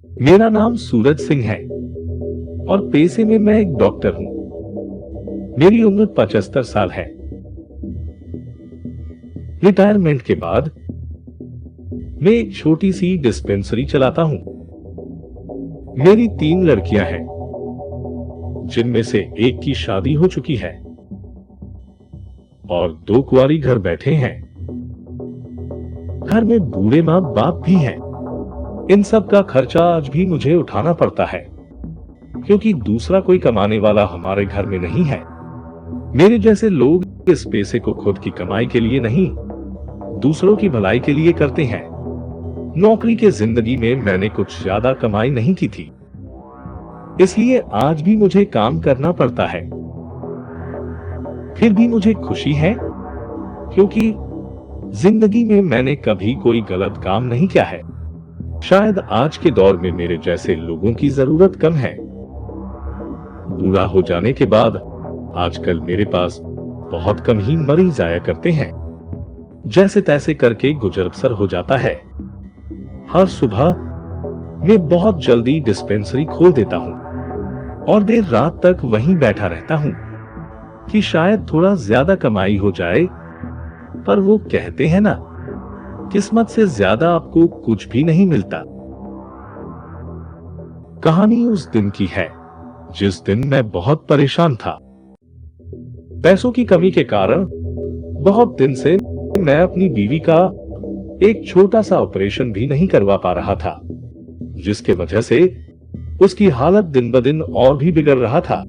मेरा नाम सूरज सिंह है और पेशे में मैं एक डॉक्टर हूं। मेरी उम्र 75 साल है। रिटायरमेंट के बाद मैं एक छोटी सी डिस्पेंसरी चलाता हूं। मेरी 3 लड़कियां हैं, जिनमें से एक की शादी हो चुकी है और 2 कुंवारी घर बैठे हैं। घर में बूढ़े माँ बाप भी हैं। इन सब का खर्चा आज भी मुझे उठाना पड़ता है, क्योंकि दूसरा कोई कमाने वाला हमारे घर में नहीं है। मेरे जैसे लोग इस पैसे को खुद की कमाई के लिए नहीं, दूसरों की भलाई के लिए करते हैं। नौकरी के जिंदगी में मैंने कुछ ज्यादा कमाई नहीं की थी, इसलिए आज भी मुझे काम करना पड़ता है। फिर भी मुझे खुशी है, क्योंकि जिंदगी में मैंने कभी कोई गलत काम नहीं किया है। शायद आज के दौर में मेरे जैसे लोगों की जरूरत कम है। बूढ़ा हो जाने के बाद आजकल मेरे पास बहुत कम ही मरीज आया करते हैं। जैसे तैसे करके गुजर बसर हो जाता है। हर सुबह मैं बहुत जल्दी डिस्पेंसरी खोल देता हूँ और देर रात तक वहीं बैठा रहता हूँ कि शायद थोड़ा ज्यादा कमाई हो जाए। पर वो कहते हैं ना, किस्मत से ज्यादा आपको कुछ भी नहीं मिलता। कहानी उस दिन की है जिस दिन मैं बहुत परेशान था। पैसों की कमी के कारण बहुत दिन से मैं अपनी बीवी का एक छोटा सा ऑपरेशन भी नहीं करवा पा रहा था, जिसके वजह से उसकी हालत दिन ब दिन और भी बिगड़ रहा था।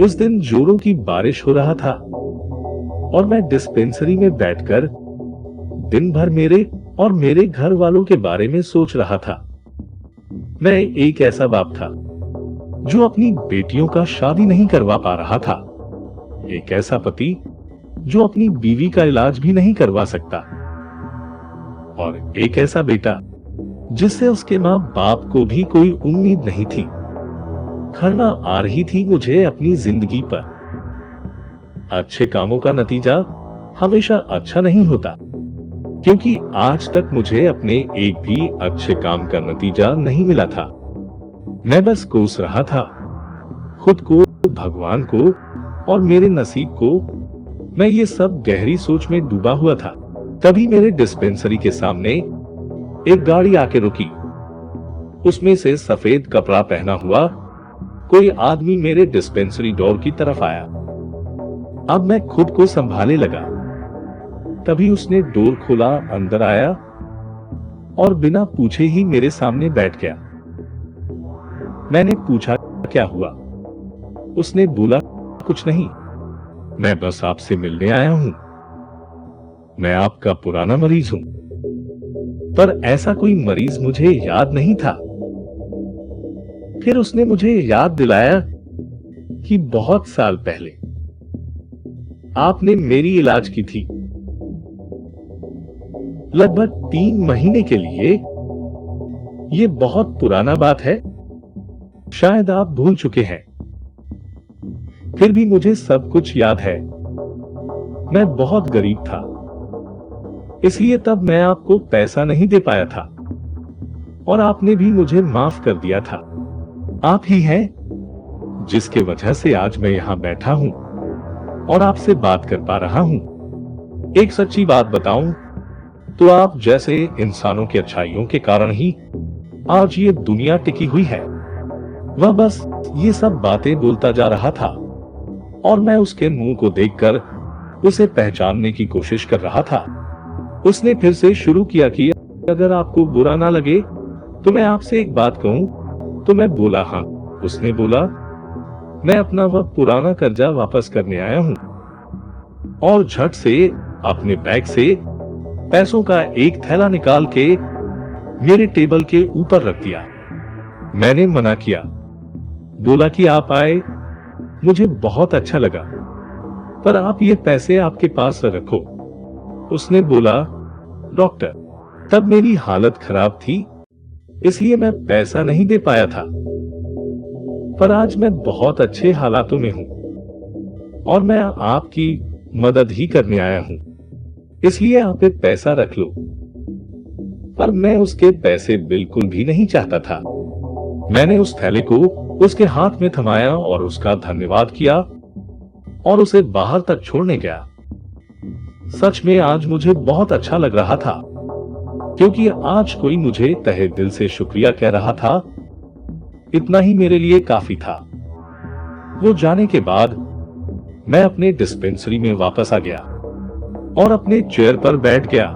उस दिन जोरों की बारिश हो रहा था और मैं डिस्पेंसरी में बैठकर दिन भर मेरे और मेरे घर वालों के बारे में सोच रहा था। मैं एक ऐसा बाप था जो अपनी बेटियों का शादी नहीं करवा पा रहा था। एक ऐसा पति जो अपनी बीवी का इलाज भी नहीं करवा सकता। और एक ऐसा बेटा जिससे उसके माँ बाप को भी कोई उम्मीद नहीं थी। खरना आ रही थी मुझे अपनी जिंदगी पर। अच्छे कामों का नतीजा हमेशा अच्छा नहीं होता, क्योंकि आज तक मुझे अपने एक भी अच्छे काम का नतीजा नहीं मिला था। मैं बस कोस रहा था खुद को, भगवान को और मेरे नसीब को। मैं ये सब गहरी सोच में डूबा हुआ था। तभी मेरे डिस्पेंसरी के सामने एक गाड़ी आके रुकी। उसमें से सफेद कपड़ा पहना हुआ कोई आदमी मेरे डिस्पेंसरी डोर की तरफ आया। अब मैं खुद को संभालने लगा। तभी उसने डोर खोला, अंदर आया और बिना पूछे ही मेरे सामने बैठ गया। मैंने पूछा, क्या हुआ? उसने बोला, कुछ नहीं, मैं बस आपसे मिलने आया हूं। मैं आपका पुराना मरीज हूं। पर ऐसा कोई मरीज मुझे याद नहीं था। फिर उसने मुझे याद दिलाया कि बहुत साल पहले आपने मेरी इलाज की थी, लगभग 3 महीने के लिए। ये बहुत पुराना बात है, शायद आप भूल चुके हैं। फिर भी मुझे सब कुछ याद है। मैं बहुत गरीब था, इसलिए तब मैं आपको पैसा नहीं दे पाया था और आपने भी मुझे माफ कर दिया था। आप ही हैं जिसके वजह से आज मैं यहाँ बैठा हूँ और आपसे बात कर पा रहा हूँ। एक सच्ची बात बताऊं तो आप जैसे इंसानों की अच्छाइयों के कारण ही आज ये दुनिया टिकी हुई है। वह बस ये सब बातें बोलता जा रहा था और मैं उसके मुंह को देखकर उसे पहचानने की कोशिश कर रहा था। उसने फिर से शुरू किया कि अगर आपको बुरा ना लगे तो मैं आपसे एक बात कहूं। तो मैं बोला, हाँ। उसने बोला, मैं अपना वह पुराना कर्जा वापस करने आया हूं। और झट से अपने बैग से पैसों का एक थैला निकाल के मेरे टेबल के ऊपर रख दिया। मैंने मना किया, बोला कि आप आए, मुझे बहुत अच्छा लगा, पर आप ये पैसे आपके पास रखो। उसने बोला, डॉक्टर, तब मेरी हालत खराब थी, इसलिए मैं पैसा नहीं दे पाया था, पर आज मैं बहुत अच्छे हालातों में हूं और मैं आपकी मदद ही करने आया हूं, इसलिए आप एक पैसा रख लो। पर मैं उसके पैसे बिल्कुल भी नहीं चाहता था। मैंने उस थैले को उसके हाथ में थमाया और उसका धन्यवाद किया और उसे बाहर तक छोड़ने गया। सच में आज मुझे बहुत अच्छा लग रहा था, क्योंकि आज कोई मुझे तहे दिल से शुक्रिया कह रहा था। इतना ही मेरे लिए काफी था। वो जाने के बाद मैं अपने डिस्पेंसरी में वापस आ गया और अपने चेयर पर बैठ गया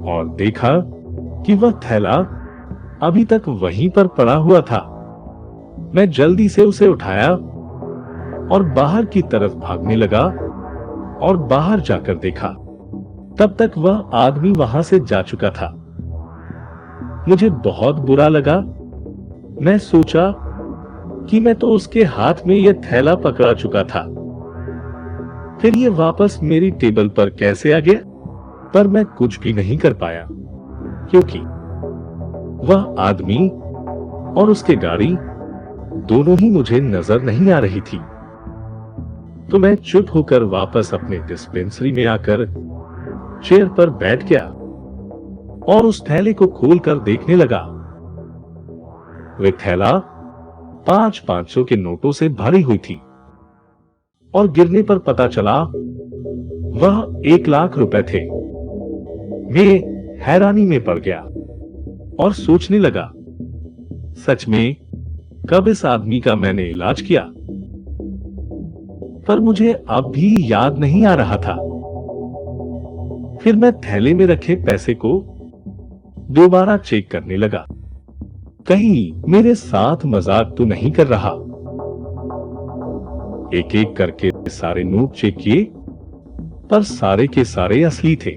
और देखा कि वह थैला अभी तक वहीं पर पड़ा हुआ था। मैं जल्दी से उसे उठाया और बाहर की तरफ भागने लगा और बाहर जाकर देखा, तब तक वह आदमी वहां से जा चुका था। मुझे बहुत बुरा लगा। मैं सोचा कि मैं तो उसके हाथ में यह थैला पकड़ा चुका था, फिर ये वापस मेरी टेबल पर कैसे आ गया? पर मैं कुछ भी नहीं कर पाया, क्योंकि वह आदमी और उसके गाड़ी दोनों ही मुझे नजर नहीं आ रही थी। तो मैं चुप होकर वापस अपने डिस्पेंसरी में आकर चेयर पर बैठ गया और उस थैले को खोलकर देखने लगा। वह थैला 500 के नोटों से भरी हुई थी और गिरने पर पता चला वह 1 लाख रुपए थे। मैं हैरानी में पड़ गया और सोचने लगा, सच में कब इस आदमी का मैंने इलाज किया? पर मुझे अब भी याद नहीं आ रहा था। फिर मैं थैले में रखे पैसे को दोबारा चेक करने लगा, कहीं मेरे साथ मजाक तो नहीं कर रहा। एक एक करके सारे नोट चेक किए, पर सारे के सारे असली थे।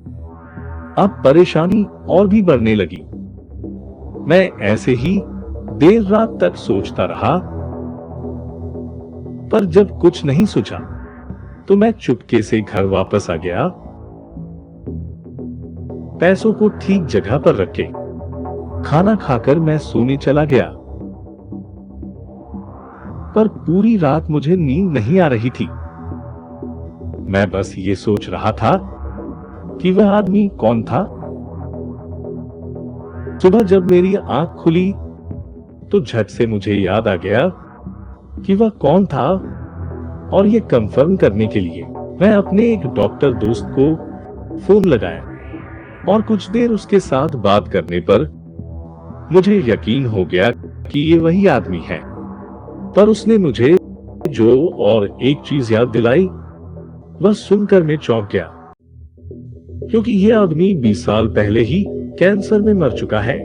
अब परेशानी और भी बढ़ने लगी। मैं ऐसे ही देर रात तक सोचता रहा, पर जब कुछ नहीं सूझा तो मैं चुपके से घर वापस आ गया। पैसों को ठीक जगह पर रखे खाना खाकर मैं सोने चला गया। पर पूरी रात मुझे नींद नहीं आ रही थी। मैं बस ये सोच रहा था कि वह आदमी कौन था। सुबह जब मेरी आंख खुली तो झट से मुझे याद आ गया कि वह कौन था, और यह कंफर्म करने के लिए मैं अपने एक डॉक्टर दोस्त को फोन लगाया और कुछ देर उसके साथ बात करने पर मुझे यकीन हो गया कि ये वही आदमी है। पर उसने मुझे जो और एक चीज याद दिलाई, वह सुनकर मैं चौंक गया, क्योंकि यह आदमी 20 साल पहले ही कैंसर में मर चुका है।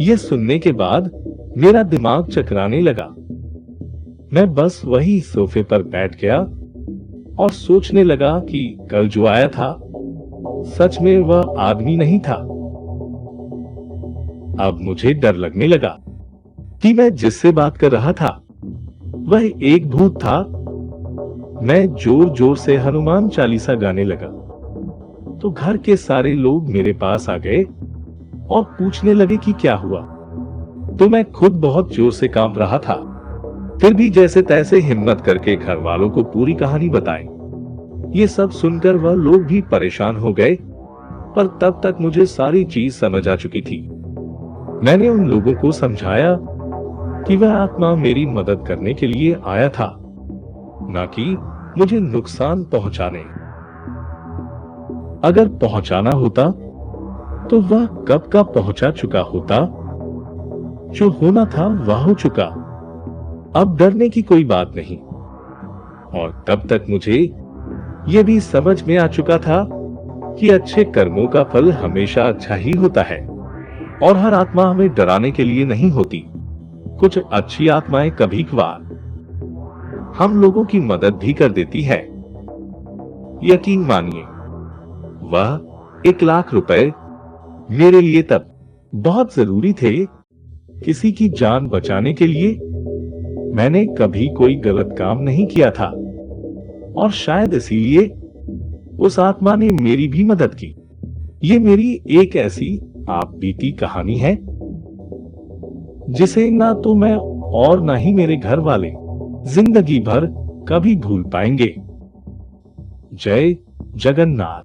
यह सुनने के बाद मेरा दिमाग चकराने लगा। मैं बस वही सोफे पर बैठ गया और सोचने लगा कि कल जो आया था सच में वह आदमी नहीं था। अब मुझे डर लगने लगा कि मैं जिससे बात कर रहा था वह एक भूत था। मैं जोर जोर से हनुमान चालीसा गाने लगा तो घर के सारे लोग मेरे पास आ गए और पूछने लगे कि क्या हुआ। तो मैं खुद बहुत जोर से कांप रहा था, फिर भी जैसे तैसे हिम्मत करके घर वालों को पूरी कहानी बताई। ये सब सुनकर वह लोग भी परेशान हो गए, पर तब तक मुझे सारी चीज समझ आ चुकी थी। मैंने उन लोगों को समझाया कि वह आत्मा मेरी मदद करने के लिए आया था, न कि मुझे नुकसान पहुंचाने। अगर पहुंचाना होता तो वह कब का पहुंचा चुका होता। जो होना था वह हो चुका। अब डरने की कोई बात नहीं। और तब तक मुझे यह भी समझ में आ चुका था कि अच्छे कर्मों का फल हमेशा अच्छा ही होता है और हर आत्मा हमें डराने के लिए नहीं होती। कुछ अच्छी आत्माएं कभी कभार हम लोगों की मदद भी कर देती है। यकीन मानिए, वह 1 लाख रुपए मेरे लिए तब बहुत जरूरी थे। किसी की जान बचाने के लिए मैंने कभी कोई गलत काम नहीं किया था और शायद इसीलिए उस आत्मा ने मेरी भी मदद की। ये मेरी एक ऐसी आप बीती कहानी है जिसे ना तो मैं और ना ही मेरे घर वाले जिंदगी भर कभी भूल पाएंगे। जय जगन्नाथ।